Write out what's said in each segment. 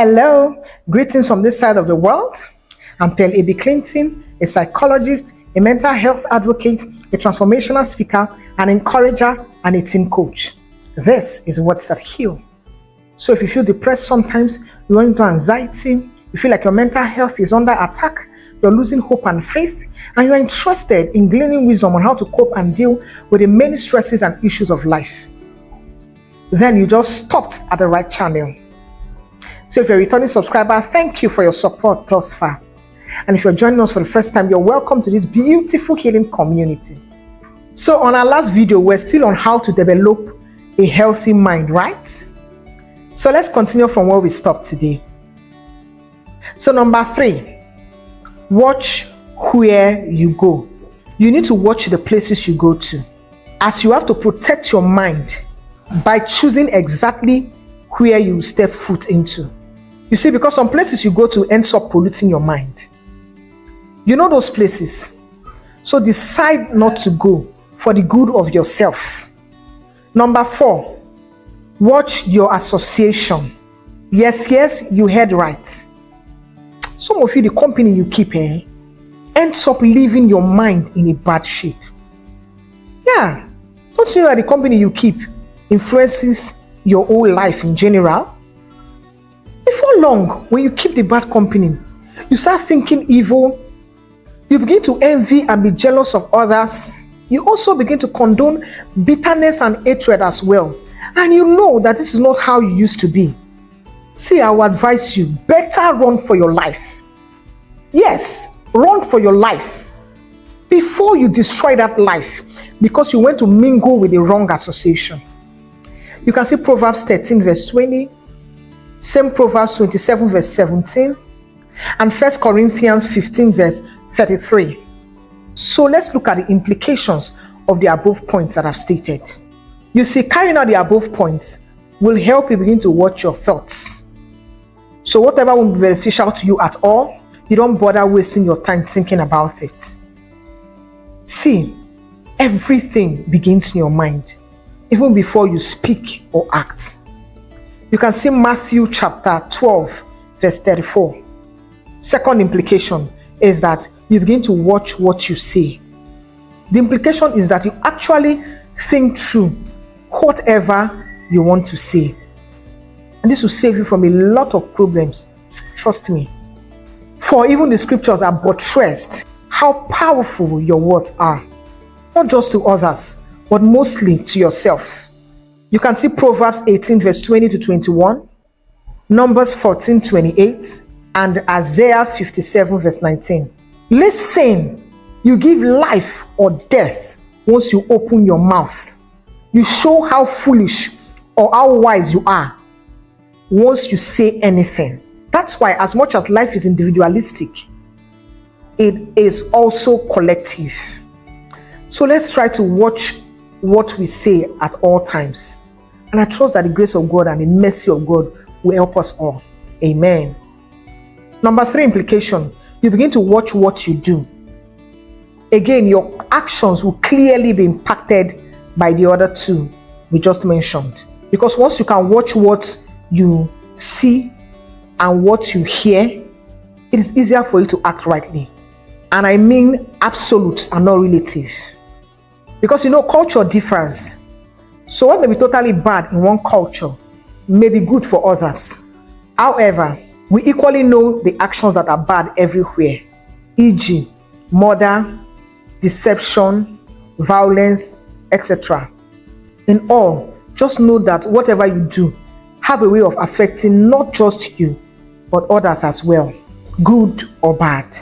Hello, greetings from this side of the world. I'm Pearl A.B. Clinton, a psychologist, a mental health advocate, a transformational speaker, an encourager, and a team coach. This is Words That Heal. So if you feel depressed sometimes, you run into anxiety, you feel like your mental health is under attack, you're losing hope and faith, and you're interested in gleaning wisdom on how to cope and deal with the many stresses and issues of life, then you just stopped at the right channel. So if you're a returning subscriber, thank you for your support thus far. And if you're joining us for the first time, you're welcome to this beautiful healing community. So on our last video, we're still on how to develop a healthy mind, right? So let's continue from where we stopped today. So number 3, watch where you go. You need to watch the places you go to, as you have to protect your mind by choosing exactly where you step foot into. You see, because some places you go to ends up polluting your mind. You know those places. So decide not to go for the good of yourself. Number 4, watch your association. Yes, you heard right. Some of you, the company you keep ends up leaving your mind in a bad shape. Yeah, don't you know that the company you keep influences your whole life in general? Before long, when you keep the bad company, you start thinking evil, you begin to envy and be jealous of others. You also begin to condone bitterness and hatred as well. And you know that this is not how you used to be. See, I will advise you, better run for your life. Yes, run for your life before you destroy that life because you went to mingle with the wrong association. You can see Proverbs 13 verse 20, same Proverbs 27 verse 17, and 1 Corinthians 15 verse 33. So let's look at the implications of the above points that I've stated. You see, carrying out the above points will help you begin to watch your thoughts. So whatever will be beneficial to you at all, you don't bother wasting your time thinking about it. See, everything begins in your mind, even before you speak or act. You can see Matthew chapter 12, verse 34. Second implication is that you begin to watch what you say. The implication is that you actually think through whatever you want to say. And this will save you from a lot of problems. Trust me. For even the scriptures are buttressed how powerful your words are. Not just to others, but mostly to yourself. You can see Proverbs 18 verse 20 to 21, Numbers 14, 28, and Isaiah 57 verse 19. Listen, you give life or death once you open your mouth. You show how foolish or how wise you are once you say anything. That's why as much as life is individualistic, it is also collective. So let's try to watch what we say at all times. And I trust that the grace of God and the mercy of God will help us all. Amen. Number 3 implication, you begin to watch what you do. Again, your actions will clearly be impacted by the other 2 we just mentioned. Because once you can watch what you see and what you hear, it is easier for you to act rightly. And I mean absolutes and not relative. Because you know, culture differs. So what may be totally bad in one culture may be good for others. However, we equally know the actions that are bad everywhere, e.g., murder, deception, violence, etc. In all, just know that whatever you do have a way of affecting not just you, but others as well, good or bad.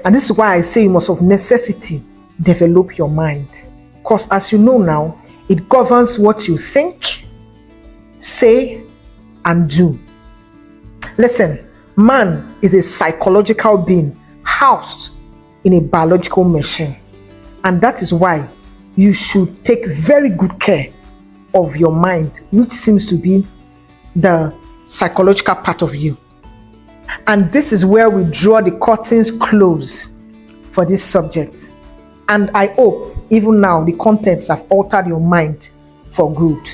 And this is why I say you must of necessity develop your mind. Because as you know now, it governs what you think, say, and do. Listen, man is a psychological being housed in a biological machine. And that is why you should take very good care of your mind, which seems to be the psychological part of you. And this is where we draw the curtains close for this subject. And I hope even now the contents have altered your mind for good.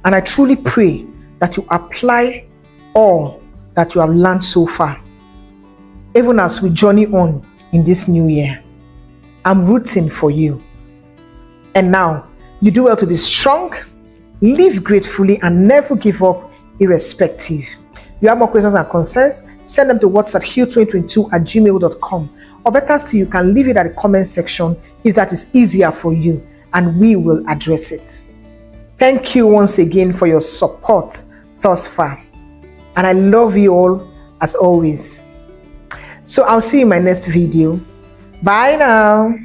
And I truly pray that you apply all that you have learned so far, even as we journey on in this new year. I'm rooting for you. And now, you do well to be strong, live gratefully, and never give up irrespective. You have more questions and concerns, send them to whatsapp2022@gmail.com. Or better still, you can leave it at the comment section if that is easier for you, and we will address it. Thank you once again for your support thus far. And I love you all as always. So I'll see you in my next video. Bye now.